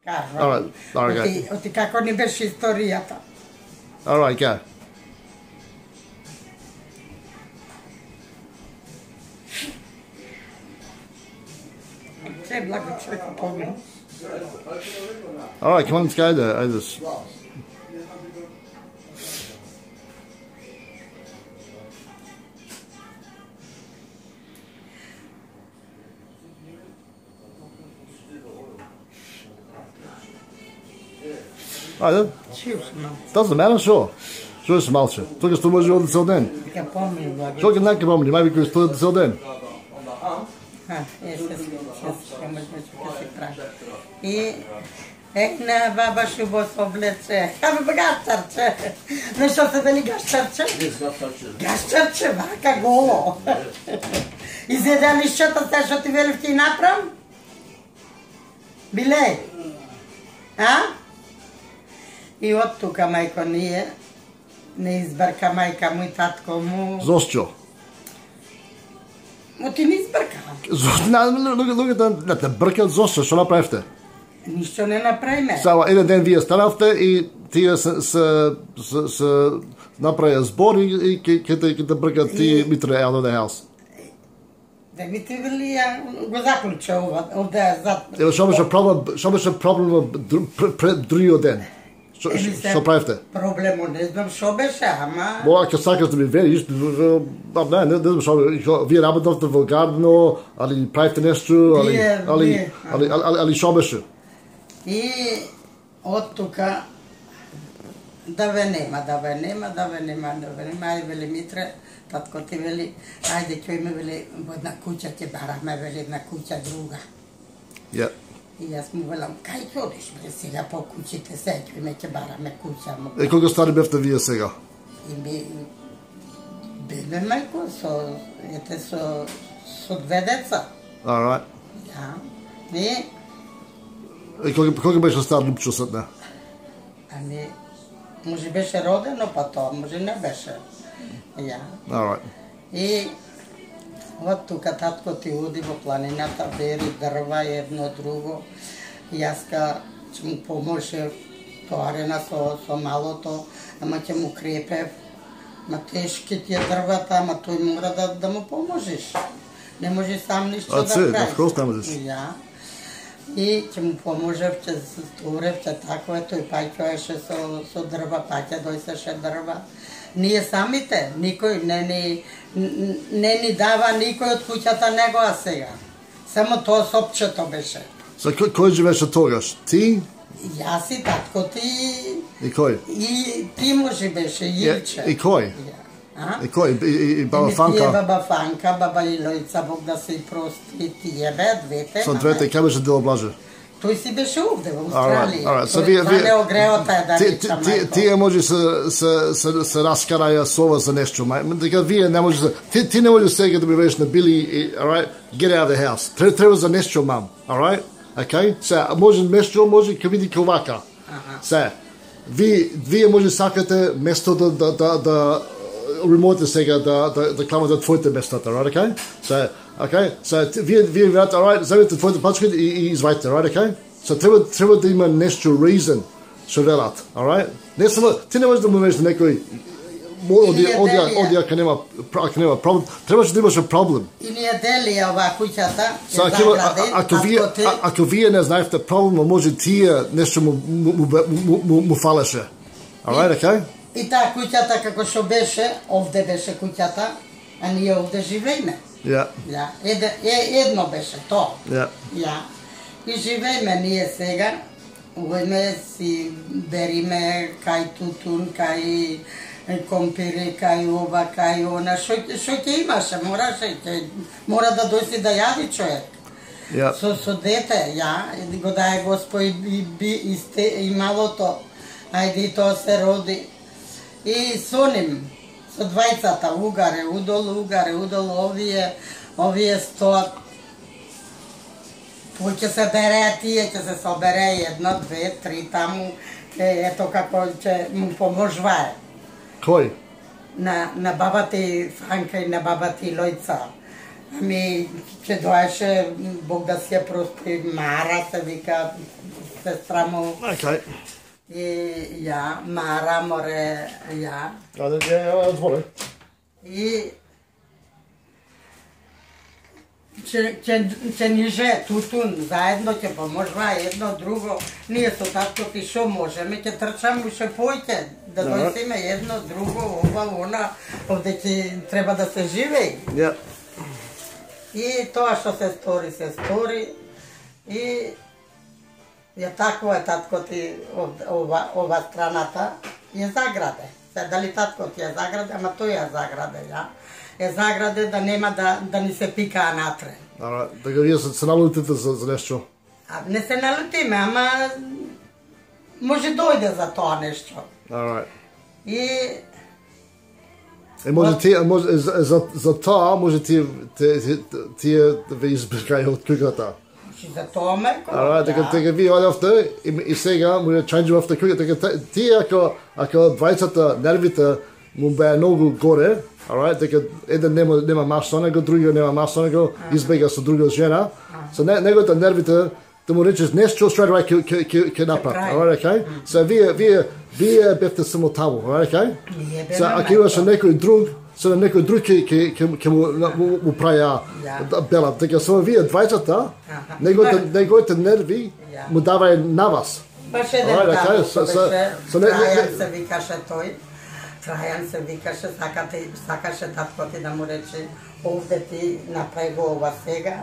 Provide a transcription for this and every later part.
Кажам. Оти како ни беше историјата. All right, go. All right, come on, let's go there. Right, doesn't matter, sure. Sure, it's malce. Только что може да се оден. Ка помни, благо. Што ќе наке помни, мајби кој што да се оден. И една баба шубо се облече. Абе гащарче. Нешто се вели гащарче? Гащарче, вака голо. И зедалишчето се што ти велив ти направам? Биле? А? И од тука мајко не избрка мајка му и татко му. Зошчо? Мо ти не избрка. Луѓето не те бркат, зошчо, што направивте? Ништо не направиме. Само еден ден вие станавте и тие се направија збор и ќе те бркат ти Митре out of the house. Да ми ти вели, го заклуча овде зад. Што беше проблем пред другиот ден? Што правите? Проблемот не знам што беше, ама... Ако сакаш да ми вериш, не знам што, вие работовте во Гардно, али правите нешто, али што беше? И од тука да ве нема, ајде вели Митре, татко ти вели, ајде ќе ме вели во една куќа ќе бараме, вели една куќа друга. Ja. И јас му велам, кај ќе одиш, бре, сега по куќите, сега ќе бараме куќа. Е, колку стари бевте вие сега? И бевме мајко, со две деца. All right. Ja. И колку беше стар Лупчо сетне? Ами, може беше родено, па тоа, може не беше. Ja. All right. И од тука татко ти оди во планината, бери дрва едно друго. Јаска ќе му поможе тоарена со малото, ама ќе му крепев. Ма тешки ти е дрвата, ама тој мора да му поможеш. Не може сам ништо да прави. Of course не можеш. Ja. И ќе му поможев, ќе сторев, ќе тако е, тој паќаше со дрва, паќа дојсеше дрва. Ние самите, никој не ни дава никој од куќата негова сега. Само тоа сопчето беше. Кој живеше тогаш? Ти? Јас и татко ти. И кој? И ти може беше, Илче. И кој? И кој? И баба Фанка? Тие баба Фанка, баба Илојца, Бог да се и прости, тие бе, двете. Со двете, кај беше Дело Блаже? Тој си беше овде во Австралија. Тој не огреота е да речам. Тие може се раскараја со ова за нешто, дека вие не може ти не може сега да ми веш на Били, alright, get out of the house. Треба за нешто, мам, alright? Okay? Се може нешто, може ќе види ковака. Се вие може сакате место да ремоте сега да кламате твоите местата, right? Okay? Се okay? So вие веќе, alright, завете твоите пачки и извајте, right? Okay? So треба да има нешто reason што велат, alright? Не само ти не можеш да му веш некој оди ако нема проблем, требаше да имаше проблем. И ние дели ова куќата, ако вие не знаевте проблем, може тие нешто му фалеше. Alright, okay? И таа куќата како што беше, овде беше куќата, а ние овде живееме. Ja. Ja, едно беше тоа. Ja. Ja. И живееме ние сега, овојме си бериме кај тутун, кај компири, кај ова, кај она, што ќе имаше, мора да дојси да јади човек. Ja. Со дете, го дае Господ и малото, ајде и тоа се роди. И со ним, со двајцата, угаре, удолу, овие стоат. Тој ќе се бере, тие ќе се собере, 1, 2, 3 таму, ето како ќе му поможвае. Кој? На баба ти Франка и на баба ти Лојца. Ами, ќе доеше, Бог да си ја прости, Мара се вика, сестра му. Okay. И ја, Мара, море, ја. Отвори. И ќе ниже тутун, заедно ќе поможува едно друго. Ние со татко ти шо можеме, ќе трчам уште појќе, да дојдеме едно друго, ова, она, овде ќе треба да се живеи. Yeah. И тоа што се стори, и ја такво е татко ти ова страната, ја заграде. Дали татко ти ја заграде, ама тој ја заграде, ја. Ја заграде да нема да ни се пикаа натре. Дека вие се налутите за нешто? Не се налутиме, ама може дојде за тоа нешто. И може за тоа може тие ве избркаја од куќата. За тоа ме дека вие одевте и сега му ченџувавте куќата, дека тие ако двајцата нервите му беа многу горе, дека еден нема маш со него, другиот нема маш со него, избега со друга жена, со неговите нервите да му речеш нешто straight away ќе направи, okay? So вие бевте само таму, okay? So ако имаше некој друг, ќе му праја бела, дека само вие двајцата, неговите нерви му давај на вас. Баш еден таму, Трајан се викаше тој. Трајан се викаше, сакаше татко ти да му рече, овде ти направи го ова сега.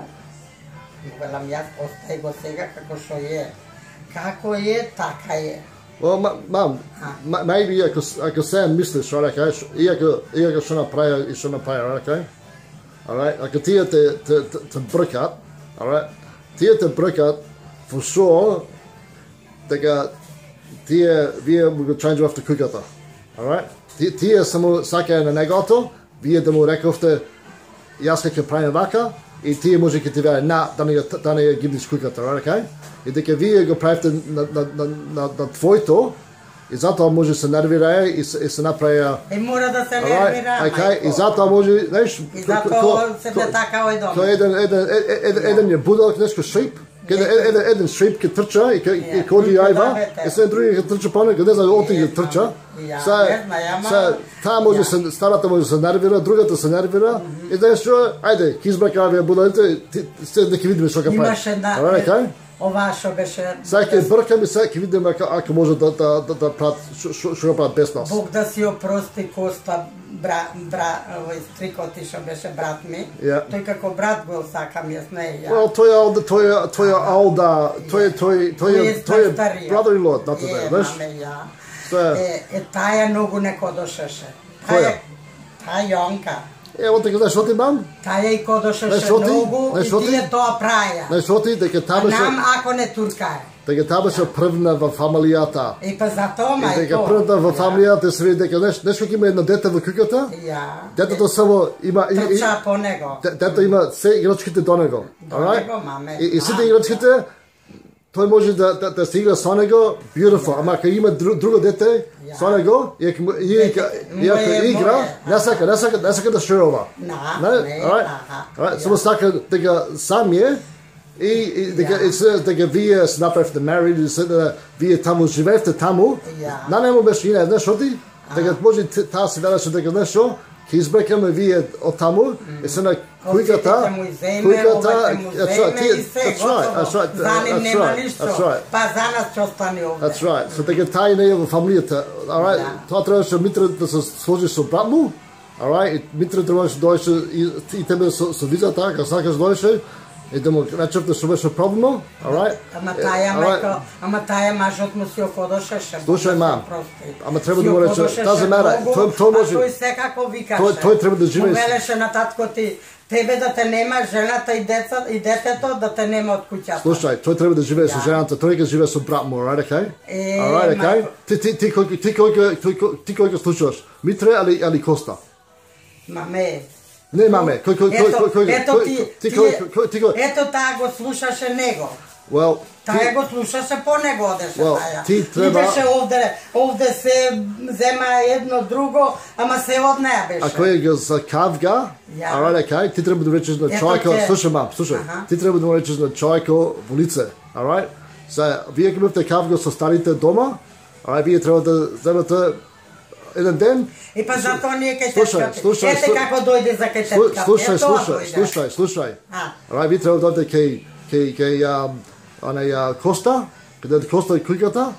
Велам јас, остај го сега како што е. Како е, така е. Well, mom, maybe ако Sam мислиш, right, okay? Иако што направи и што направи, right, okay? Alright, ако тие те бркат, alright? Тие те бркат, for sure, дека вие му го ченџувавте куќата. Alright? Тие само сакаја на негото, вие да му рековте јас ќе правим вака и тие може ќе ти веќе да не ја гибниш куќата, right, okay? И дека вие го правите на твоето и затоа може се нервира и се направи. И мора да се нервира. Okay, и затоа може, знаеш, и затоа се така ој дома. Еден е будал нешто шип. Еден шип ќе трча и коди јајва, и се други ќе трча по него, не знам оти ќе трча. Таа може старата може се нервира, другата се нервира, и знаеш што, ајде, ќе избракаме будалите, се да ќе видиме што ќе прави. Ова што беше... Сега ќе бркаме, сега ќе видиме ако може да прават, што ќе прават без нас. Бог да си опрости Коста, овој стрикот што беше брат ми. Тој како брат го сакам, јас не ја. Well, тој е Алда, тој е brother-in-law, на тоа, знаеш? Таа многу не кодошеше. Таа Јонка. Ево така, знаеш што ти, мам? Таа и кодошеше многу и тие тоа праја. Знаеш што ти, дека таа беше... Нам ако не туркае. Дека таа беше првна во фамилијата. И па затоа, мајко. И дека првна во фамилијата се види дека нешто ќе има едно дете во куќата. Детето само има... Трча по него. Детето има се играчките до него. До него, маме. И сите играчките, тој може да се игра со него, beautiful, ама ако има друго дете со него, и ако игра, не сака да шерува. Само сака дека сам е, и дека вие се направите married, вие таму живеевте таму, не му беше ине, знаеш што ти? Дека може таа се велеше дека нешто, ќе избрекаме вие од таму, и се на куќата, па за нас ќе остане овде. That's right. So дека тај не е во фамилијата. Alright. Тоа требаше Митра да се сложи со брат му. Alright. Митра требаше дојше и тебе со визата, ако сакаш дојше. И да му речевте што беше проблемот. Alright. Ама таја мажот му си офодошеше. Слушај, мам. Ама треба да му рече, тази мера, тој може. Тој секако викаше. Тој треба да живее. Му велеше на татко ти, тебе да те нема жената и детето да те нема од куќата. Слушај, тој треба да живее со жената, тој ќе живее со брат му, right, okay? Alright, okay? Ти кој слушаш? Митре али Коста? Маме. Не, маме. Ето таа го слушаше него. Well, таа го слушаше по него одеше таја. Идеше овде се зема едно друго, ама се од неа беше. Ако е го за кавга, alright, okay, ти треба да речеш на човека, слушај мам, слушај. Ти треба да му речеш на човека во лице, alright? вие ќе бевте кавго со старите дома, вие треба да земете еден ден. И па затоа ние ке теткате. Ете како дојде за ке теткате. Слушај. Вие треба да дојдете кај Коста, каде Коста и кујката,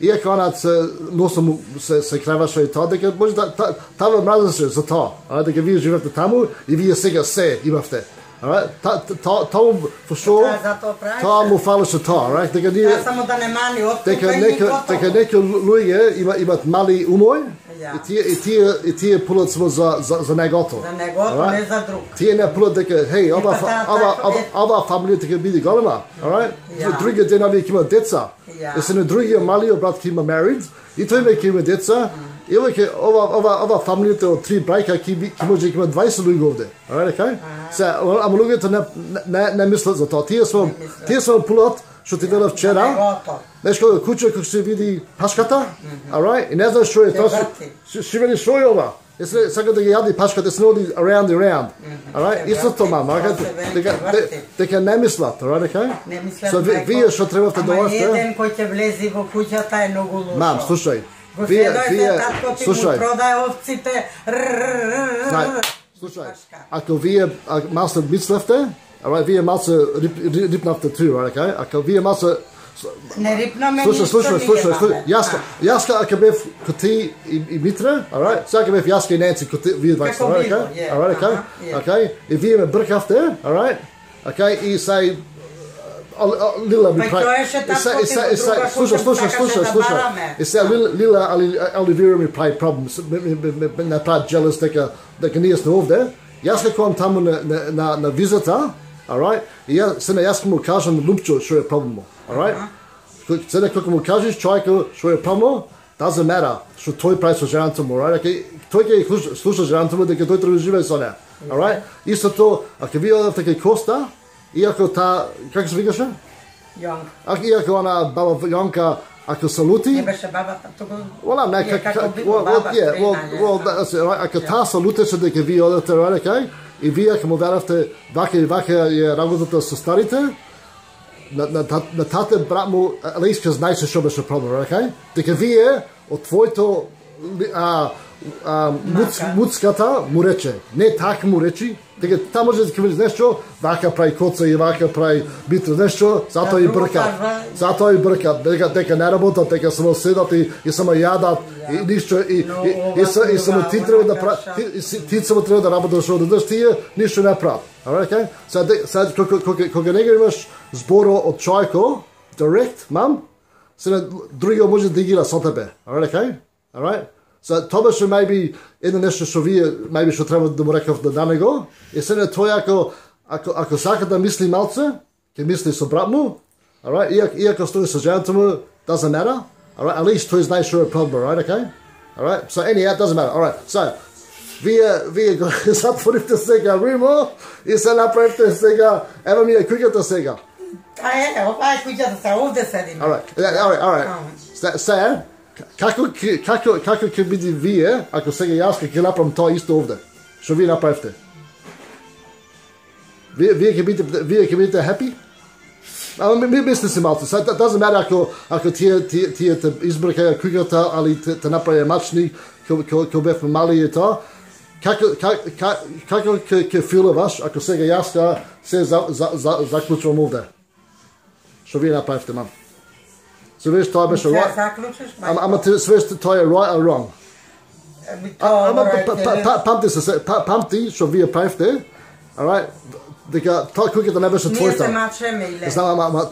иако она се креваше и тоа, дека може да таа мразеше за тоа, дека вие живеете таму и вие сега се имавте. Тоа му фалеше тоа, дека ние само да не мани дека некои луѓе имат мали умој и тие пулат само за негото. За негото, не за друг. Тие не пулат дека ова фамилија ќе биде голема, другите дена вие ќе имат деца. И се на другия малиот брат ќе има married и тој ќе има деца. И ова фамилијата од 3 брајка ќе може да има 20 луѓе овде. Ама луѓето не мислат за тоа. Тие само пулат, што ти велев вчера. Знаеш кога куче кога се види пашката, и не знаеш што е тоа. Што вели што е ова? Сака да ги јади пашката, се оди around and around. Истото мама, дека не мислат, Не мислат. Вие што требате да оставите. Ама еден кој ќе влези во куќата е многу лошо. Мам, слушај. Го следојте татко ти му продај овците. Слушај, ако вие малце мислевте, вие малце рипнавте ту, ако вие малце не рипнаме слушај, јас ако бев ко ти и Митре, сега бев јас и Ненци ко вие двајца, и вие ме бркавте, и сај Lila mi pravi. Slušaj. I sad Lila Olivira mi pravi problem. Ne pravi jealous дека ние сме овде. Јас лекувам таму на визата, и јас му кажам Лупчо што е проблемот, Сега кога му кажеш човекот што е проблемот, doesn't matter што тој прави со жената му, Тој ќе слуша жената му дека тој треба да живее со неа, Истото, ако вие одевте кај Коста, иако таа, како се викаше? Јонка. Иако она баба Јонка, ако се лути... Не беше бабата, туку... Ако таа се лутеше дека вие одете, и вие ако му веравте вака и вака е работата со старите, на тате брат му, Алиска знаеше што беше проблем, дека вие од твоето муцката му рече, не така му речи, дека та може да ќе видиш нешто, вака прави коца и вака прави битро нешто, затоа и брка, дека не работат, дека само седат и само јадат и ништо и само ти треба да ти само треба да работиш од додеш тие ништо не прават. Sad кога не имаш зборо од човеко, direct, мам, сега другиот може да игра со тебе. Alright? So тоа беше maybe едно нешто што вие maybe што треба да му рекав да него. И сега тој ако сака да мисли малце, ќе мисли со брат му. Alright? Иако стои со жената му, doesn't matter. Alright? At least тој знае што е проблем, okay? Alright? So anyhow, it doesn't matter. Alright. So вие го затворите сега Римо и се направите сега, ево ми е куќата сега. Ова е куќата сега, овде седим. Alright. Сега, како ќе биде вие, ако сега јас ќе направам тоа исто овде? Што вие направите? Вие ќе бидете happy? Ама мисли си малце. It doesn't matter ако тие те избркаја куќата, али те направија мачни, ко бевме мали и тоа. Како ќе филуваш ако сега јас се заклучувам овде? Што вие направите, мам? Се веш тоа беше right. Ама ти свеш тоа е right or wrong. Памти што вие правите, alright? Дека тоа куќата не беше твојата. Ние се мачеме иле. Знам, ама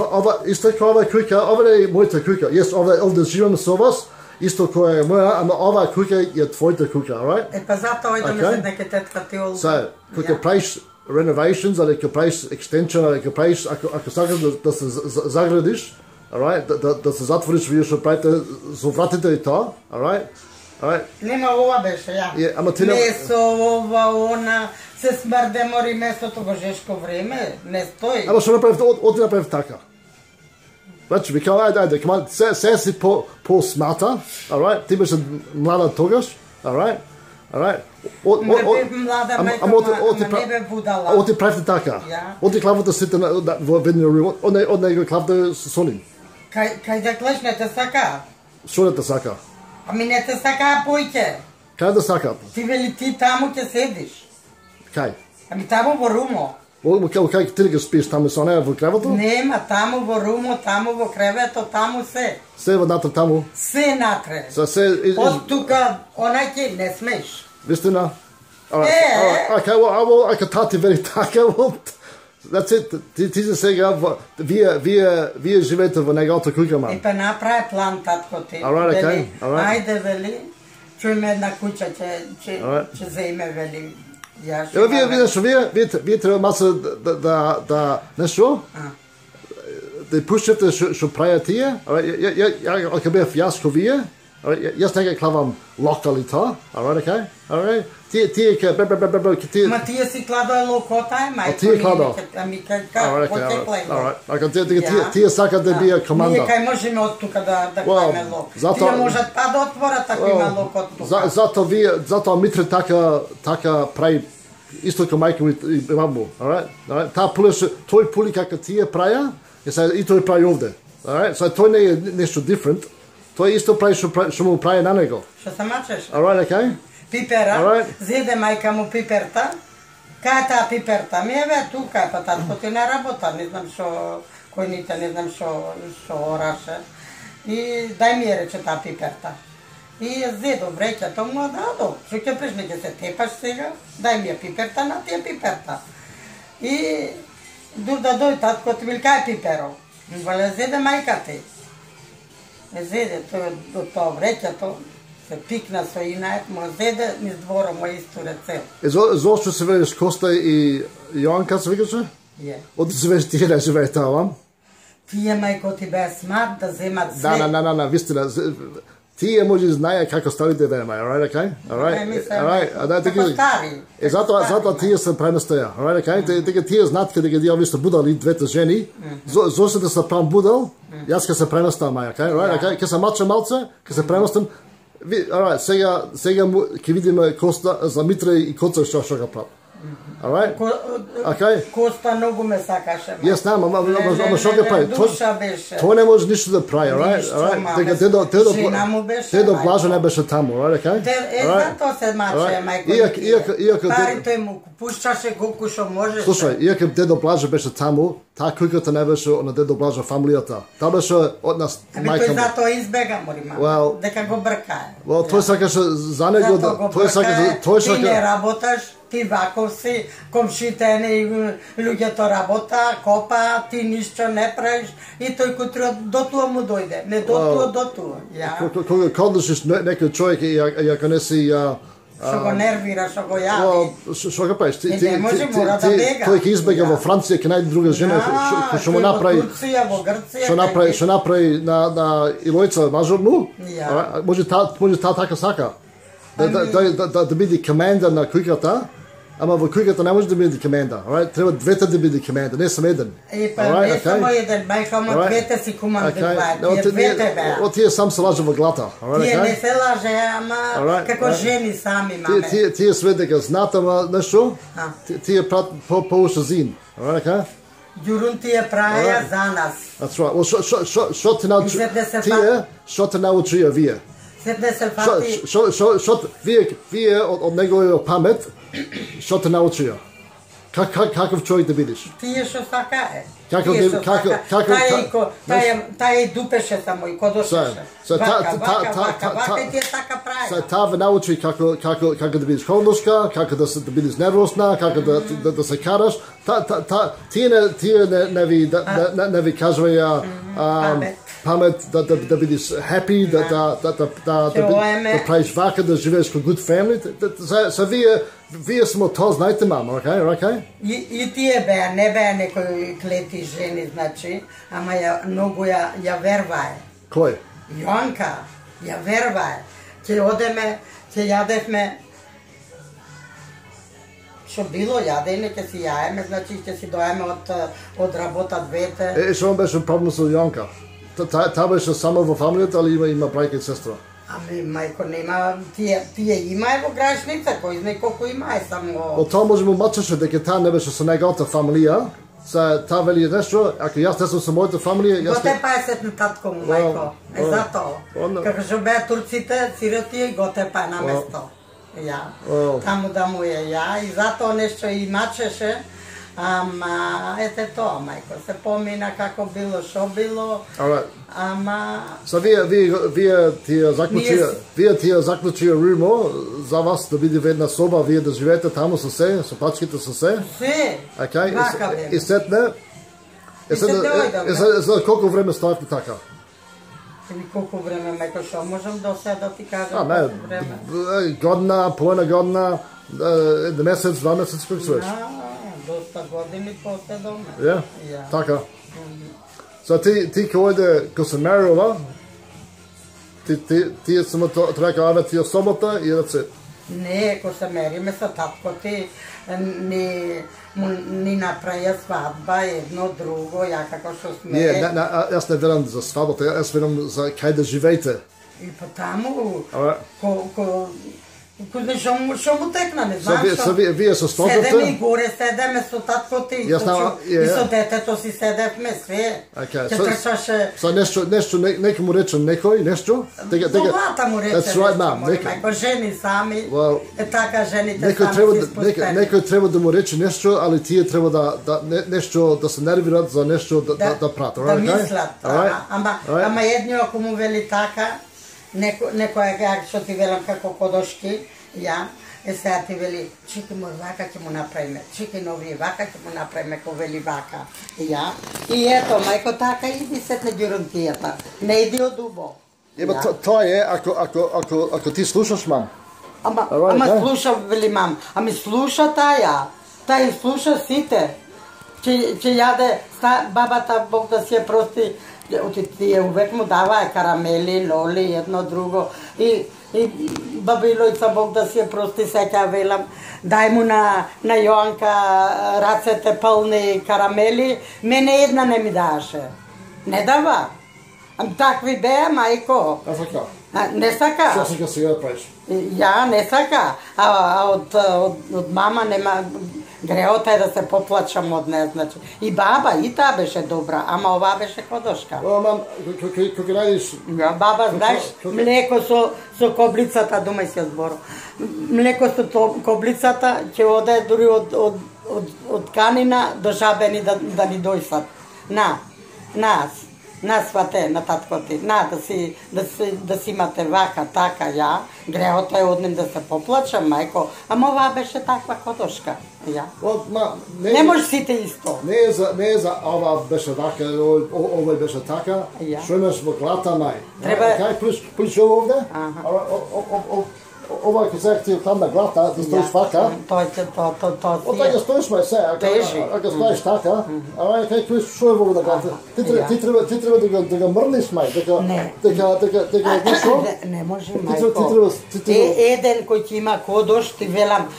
ова исто како ова куќа, ова е мојата куќа. Јес овде живеам со вас. Исто која е моја, ама оваа куќа е твојата куќа, alright? Па затоа идеме дека тетка ти олга. So, кога правиш renovations, али кога правиш extension, али кога правиш ако сакаш да се заградиш, alright? Да се затвориш вие што правите со вратите и тоа, alright? Нема ова беше ја. Месо, ова, она, се смрде мори месото во жешко време, не стои. Ама што направите, оди направите така. Значи, ви кажа, се си по-смата, alright? Ти беше млада тогаш, alright? All right? Не бев млада мајка, ама не бев будала. Оти правите така. Оти клавата сите во ведниот рим. Од него клавата со ним. Кај да клечнете сака? Што да сака? Ами не те сака, појќе. Кај да сака? Ти вели ти таму ќе седиш. Кај? Ами таму во румо. Кај ти ќе спиш таму со неа во кревето? Нема, таму во румо, таму во кревето, таму се. Се внатре таму? Се натре. Од тука, онај ќе не смеш. Вистина? Okay, I can talk to you very така. That's it. Ти се сега, вие живеете во неговата куќа, мам. И па направи план, татко ти. Alright, okay. Ајде, вели, чујме една куќа, ќе заиме, вели. Ево, вие треба маса да нешто? Да пушите што праја тие. Ја ќе бев јас ко вие. Јас не ќе клавам локалита. Alright, okay. Alright. Тие ќе Ма тие си кладоа локота, мајко. Тие кладоа. Ами како ќе плајме? Alright. Тие сакат да бија команда. Ние кај можеме од тука да клајме лок. Тие можат па да отворат ако има лок од тука. Затоа Митре така прави исто како мајка и маму. Alright. Таа пулеше, тој пули како тие праја, и тој прави овде. Alright. So тој не е нешто different. Тој исто прави што му прави на него. Што се мачеш? Alright, okay. Пипера, зеде мајка му пиперта. Кај е таа пиперта? Ми еве тука, па татко ти не работа, не знам што, којните, не знам што ораше. И дај ми е рече таа пиперта. И ја зедо вреќето му дадо. Што ќе преш, не ќе се тепаш сега? Дај ми е пиперта, на ти е пиперта. И да дој татко ти бил, кај е пиперо? Вале, зеде мајка ти. Зеде тоа вреќето. Се пикна со инајт, му зеде низ дворо му истуре цел. Зошто се велиш Коста и Јоанка се викаше? Је. Оди се велиш тие не живееш таму? Тие мајко ти беа смарт да земат све. Да, вистина. Тие може знае како старите време, alright, okay? Alright. Како стари. Затоа тие се преместеа, alright, okay? Дека тие знаат каде ги ви сте будали двете жени. Зошто да се прам будал? Јас ќе се преместам, okay? Alright, okay? Ќе се маче малце, ќе се преместам. Alright, сега ќе видиме Коста за Митре и Коца што го прави. Alright? Okay? Коста многу ме сакаше. Јас знам, ама што го прави? Тој не може ништо да прави, alright? Дека Дедо Блажа не беше таму, alright, okay? Затоа се маче, мајко. Пари тој му пушташе колку што може. Слушај, иако Дедо Блажа беше таму, таа куќата не беше на Дедо Блажа фамилијата. Таа беше од нас мајка. Тој затоа избега, морима. Дека го бркае. Тој сакаше за него, Ти не работаш, ти ваков си, комшите луѓето работа, копа, ти ништо не правиш и тој кутро дотуа му дојде. Не дотуа. Кога некој човек и ако не си што го нервира, што го јави. Што го правиш? Не може, мора да бега. Тој ќе избега во Франција, ќе најде друга жена, што му направи... Во Турција, во Грција. Што направи на Илојца мажорну, може таа така сака. Да биде команда на куќата, ама во куќата не може да биде команда. Треба двете да биде команда, не само еден. Не само еден, мајка, ама двете си командуваат. Тие двете беа. Тие сам се лаже во глата. Тие не се лаже, ама како жени сами, маме. Тие све дека знаат, ама нешто, тие прават поуше зин. Ѓурун тие праја за нас. That's right. Well, што те научија вие? Вие од неговиот памет, што те научија? Каков човек да бидеш? Тие што сакае. Тај дупеше само и кодошеше. Вака и тие така праја. Таа ве научи како да бидеш холношка, како да бидеш нервосна, како да се караш. Тие не ви кажуваја памет да бидеш happy, да правиш вака, да живееш со good family. Вие смо тоа, знаете, мама, окей? И тие беа, не беа некои клети жени, значи, ама многу ја вервае. Кој? Јоанка, ја вервае. Ќе одеме, ќе јадевме, што било јадење, ќе си јаеме, значи ќе си доеме од работа двете. Што беше проблем со Јоанка? Таа беше само во фамилијата, али има брајка и сестра? Ами, мајко, нема, тие има во грајшница, кој знае колку има, е само... Тоа може му мачеше дека таа не беше со неговата фамилија, таа вели нешто, ако јас не сум со мојата фамилија, јас... Готе па е сетно татко му, мајко, е затоа. Како што беа турците, сироти, готе па е на место. Ја, таму да му е ја, и затоа нешто и мачеше, ама, ете тоа, мајко, се помина како било, шо било, ама... So вие тие заклучија румо за вас да биде една соба, вие да живеете таму со се, со пачките со се? Се, вака бе. И сетне? За колку време стоите така? Или колку време, мајко, шо можам до сега да ти кажам колку време? Година, половина година, еден месец, 2 месеци, колку се веш? Доста години после дома. Ja, така. So ти кој се мерува, ти само трека аве тие собота и раце. Не, ко се мериме со татко ти, ни направија свадба, едно, друго, ја како што сме... Не, јас не верам за свадбата, јас верам за кај да живеете. И потаму, Шо му текна, не знам шо. Вие со стоката? Седеме и горе, седеме со татко ти, и со детето си седевме, све. Ке трчаше... Со нешто, некој му рече некој, нешто? Доглата му рече нешто, жени сами, така жените сами си спустени. Некој треба да му рече нешто, али тие треба да нешто, да се нервират за нешто да прат. Да мислат, ама едни ако му вели така, некоја што ти велам како кодошки, сега ти вели, чики му вака ќе му направиме, чики нови вака ќе му направиме, ко вели вака, И ето, мајко, така иди сетне гюрантијата, не иди од убо. Тоа е, ако ти слушаш, мам. Ама слуша, вели мам, ами слуша таја слуша сите, че јаде, бабата, Бог да си ја прости, тие увек му даваа карамели, лоли, едно друго. И бабилојца, Бог да си ја прости, сеќа велам, дај му на Јоанка рацете пълни карамели, мене една не ми даваше. Не дава. Такви беа, мајко. Не сака. Што сака сега да правиш? Ја не сака. А од мама нема... Греота е да се поплачам од нея, значи. И баба, и таа беше добра, ама оваа беше кодошка. Мам, кога радиш... Баба, знаеш, млеко со коблицата, думај си збор. Млеко со коблицата ќе оде дури од Канина до Жабени да ни дојсат. На свате, на татко ти, да си имате вака, така, греота е од ним да се поплачам, мајко, ама оваа беше таква кодошка, Не може сите исто. Не е за ова беше вака, овој беше така, што имаш во глата, мај. Кај плиш овде? Ова ќе се ти там на глата, да стоиш вака. Тоа ќе стоиш мај се, ако стоиш така, кај плиш шо е во на глата. Ти треба да го мрниш мај, дека нешто. Не може мајко. Еден кој ќе има кодош, ти велам,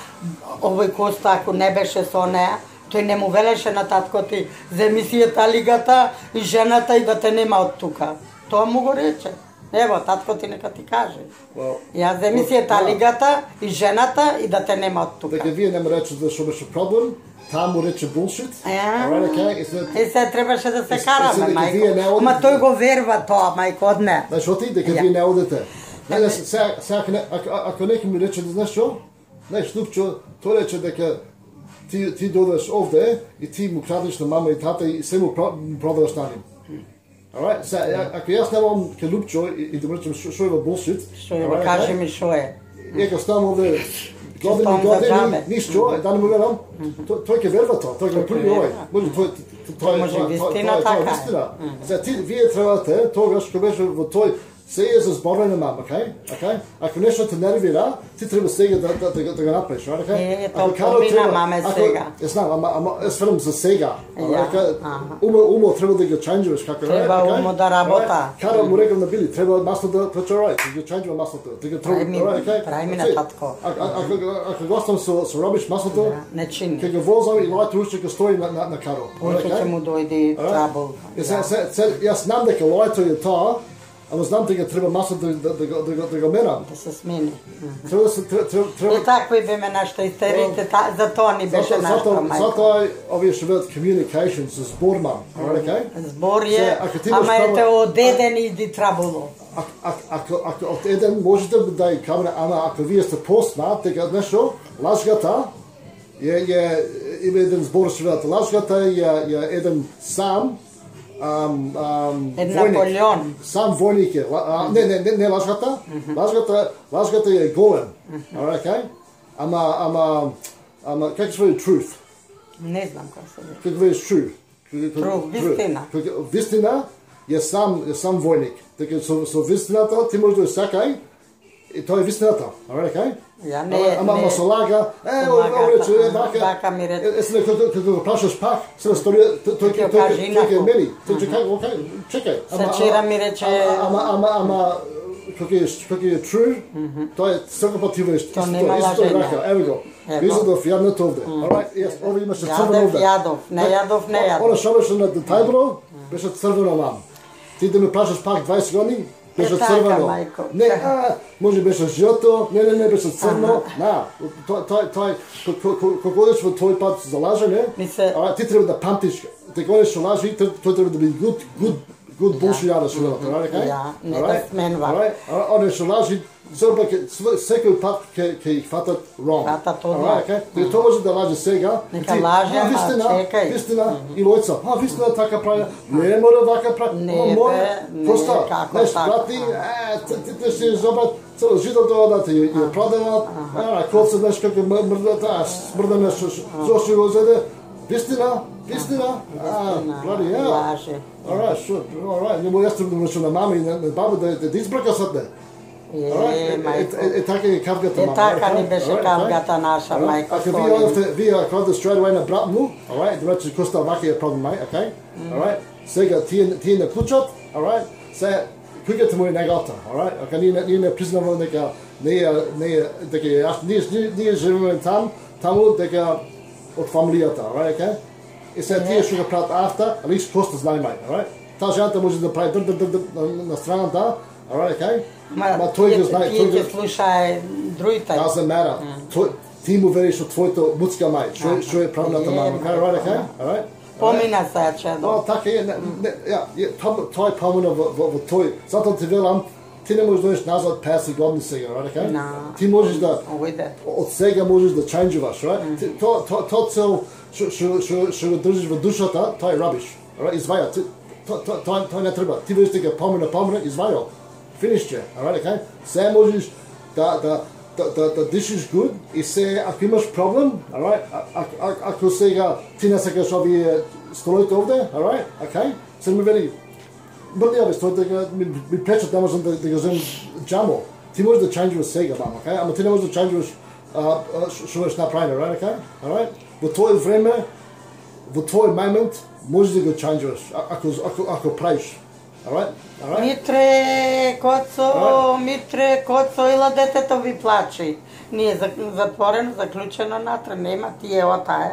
овој Коста ако не беше со неа, тој не му велеше на татко ти, земи си ја талигата и жената и да те нема од тука. Тоа му го рече. Ево, татко ти нека ти каже. Ја земи си ја талигата и жената и да те нема од тука. Дека вие не му речете што беше проблем, таа му рече bullshit. И се требаше да се караме, мајко. Ама тој го верва тоа, мајко, од не. Знаеш, оти, дека вие не одете. Ако некој ми рече, знаеш што? Знаеш, Лупчо, тој рече дека ти додеш овде и ти му крадеш на мама и тата и се му продаваш на ним. Ако јас немам ке Лупчо и да му речем шо е во bullshit, шо е, кажи ми шо е. Ека ставам овде години, ништо, да не му верам, тој ќе верва тоа, тој ќе пруги овај. Може вистина така е. Вие требате, тогаш кога беше во тој, се е за зборување мама, окей? Ако нешто те нервира, ти треба сега да го направиш, окей? Тоа помина маме сега. Знам, ама сферам за сега. Умо треба да го ченџуваш како треба умо да работа. Кара му рекам на Били, треба масло да прочорај, да го ченџува маслото, да го прави ми на татко. Ако го оставам со робиш маслото, не чини. Ќе го возам и лајто уште ќе стои на каро. Ќе му дојде трабл. Јас знам дека лајто е тоа, ама знам дека треба маса да го менам. Да се смени. Треба И такви беме нашите истерите, за тоа ни беше нашата мајка. Затоа овие што велат communication со збор мам, okay? Збор е, ама ете од еден иди трабуло. Ако од еден можете да и камера, ама ако вие сте поснат, дека нешто, лажгата има еден збор што велат, лажгата е еден сам Наполеон. Сам војник е. Не лажгата. Лажгата е голем. Okay? Ама како се вели truth? Не знам како се вели. Како вели true? True, вистина. Вистина е сам војник. Така со вистината ти можеш да сакај и тоа е вистината. Okay? Ја не. Ама со лага, оврече, вака ми рече. Се како го прашаш пак, се стори тој ќе мени. Тој како чекај. Сачира ми рече. Ама како е true, тоа е секој пат ти веш. Тоа нема лажење. Ево го. Изадов јадното овде. Alright, јас овде имаше црвено овде. Јадов, не јадов. Она што беше на тајбро, беше црвено мам. Ти да ме прашаш пак 20 години, беше црвено. Не, може беше жълто, не беше црвено. Тоа кога одиш во твој пат за лажење, ти треба да памтиш. Те одиш со лажи, тој треба да биде good bullshit out of shit, okay? Не да сменува. Одиш со лажи, секој пат ќе их фатат wrong. Фатат одма. Тоа може да лаже сега. Нека лаже, чекај. Вистина и лојца. Вистина така прави. Не мора вака прави. Не бе, просто неш брати, ти си забрат цело жито тоа да ти ја продават. Коца неш како мрдата, смрда нешто. Зошто го зеде? Вистина. Bloody hell. Лаже. Alright, sure. Alright. Не може да на мама и на баба да избракасат не. Е така е кавгата мама. Е така ни беше кавгата наша мајка. Ако вие ако одите straight away на брат му, alright, значи коста вака е проблем мај, okay? Alright. Сега тие не клучат, alright? Се куќата му е негалта, alright? Ако ние не признаваме дека не дека јас ние живееме таму дека од фамилијата, alright, okay? И сега тие што го прават авта, at least коста знае мај, alright? Таа жената може да прави на страната, alright, okay? Ма тој го знае, тој ќе слушае другите. Doesn't matter. Ти му вериш од твоето муцка мај, што е правната мама, okay? Alright? Помина се чедо. Така е, тоа е помина во тој. Затоа ти велам, ти не можеш да дојдеш назад 50 години сега, okay? Ти можеш да од сега можеш да ченџуваш, right? Тоа цел што го држиш во душата, тоа е rubbish. Изваја, тоа не треба. Ти видиш дека помина, изваја. Finish it, alright, okay? Се можеш да дишиш good и се ако имаш проблем, alright, ако сега ти не сакаш овие столите овде, alright, okay? Се ми вели, брди ове стоите дека ми пречат, не можам да го земам джамо. Ти можеш да ченџуваш сега, мама, okay? Ама ти не можеш да ченџуваш што беше направено, right, okay? Alright? Во твој време, во твој момент можеш да го ченџуваш ако правиш. Alright? Митре, коцо, ила детето ви плачи. Ние затворено, заклучено натре, нема тие отае.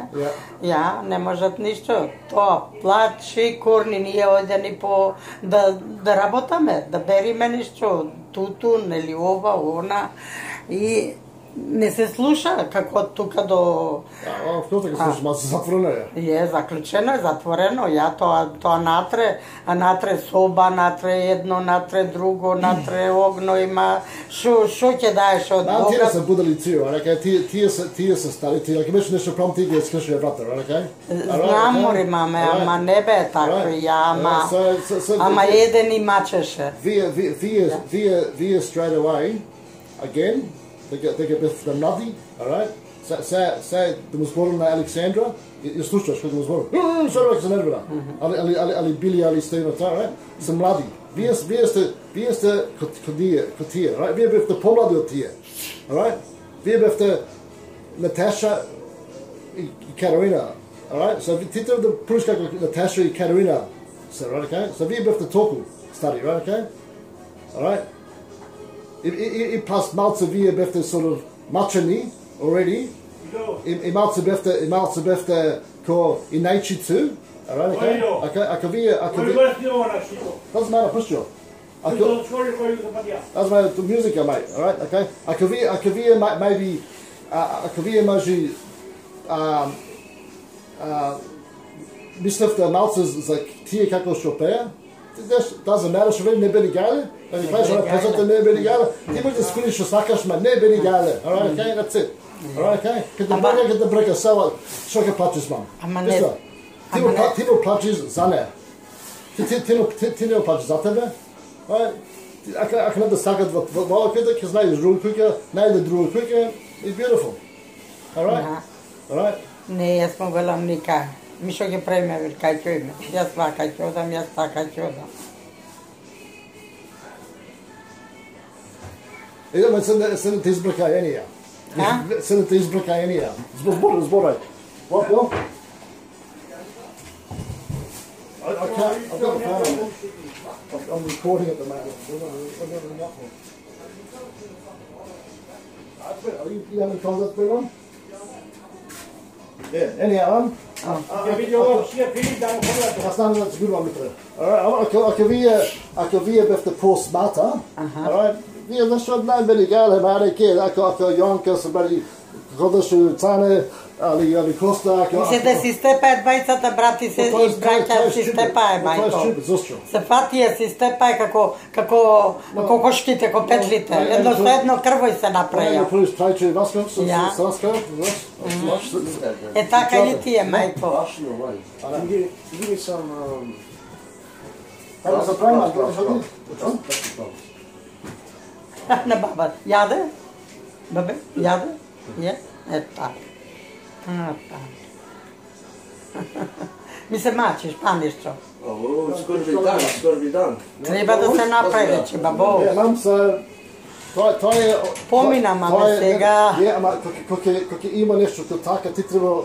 Ја, не можат ништо. Тоа, плачи, курни, ние одени по да работаме, да бериме ништо, тутун или ова, она. И не се слуша како тука до... Кто така слуша, ма се затворено е? Е, заклучено е, затворено. Ја тоа натре, а натре соба, натре едно, натре друго, натре огно има. Шо ќе даеш од Бога? Тие се будали цио, тие се стари, тие, ако беше нешто пром, тие ги скршија врата, окей? Знам, мори, маме, ама не бе тако, ама еден и мачеше. Вие straight away, again, дека бев на млади, alright? Се да му зборам на Александра, ја слушаш кога му зборам. Што река се нервира? Али Били, али Стевната, alright? Се млади. Вие сте кod тие, right? Вие бевте помлади од тие, alright? Вие бевте Наташа и Каролина, alright? So ти треба да прушиш како Наташа и Каролина се, right? Okay? So вие бевте толку стари, right? Okay? Alright? И плюс малце вие бевте sort of мачени already. И малце бевте ко инајчи ту. Alright, okay? Ако вие... Doesn't matter, push you. That's my music, mate. All right, okay. Ако вие maybe ако вие може мислевте малце за тие како што пеа, doesn't matter, што не били гале, ако кажеш на песата не били гале, ти можеш да свириш што сакаш, ма не били гале. All right, okay, that's it. All right, okay. Каде брека сава, што ќе платиш, мам? Ти му платиш за неа. Ти не платиш за тебе. Ако не да сакат во малката, ќе знаеш друга куќа, најде друга куќа, it's beautiful. All right? All right? Не, јас му велам ника. Ми што ќе правиме, вел, кај ќе име. Јас вака ќе одам, јас така ќе одам. Идеме се не те избрака енија. Се не те избрака енија. Зборај. What, Bill? I can't, I've got the phone. I'm recording at the moment. You haven't called that thing on? Yeah, anyhow, that's a good one. Alright, ako via before the poor smarter. Alright, via the shop line, Benny Gale, Marike, ako Jonka, somebody, Godashu, Tane, Ali Costa. Мисле да си степаат бајцата, брати се и браќа си степае мајко. Се фатија си степае како кокошките, како петлите. Едно со едно крвој се направија. Е така и тие мајко. На баба, јаде? Бабе, јаде? Е, така. Mi se mačiš, panišćo. Skoro bi dan. Treba da se napravi, če babo. To je... Pominama me сега. Ako ima nešto to taka, ti treba...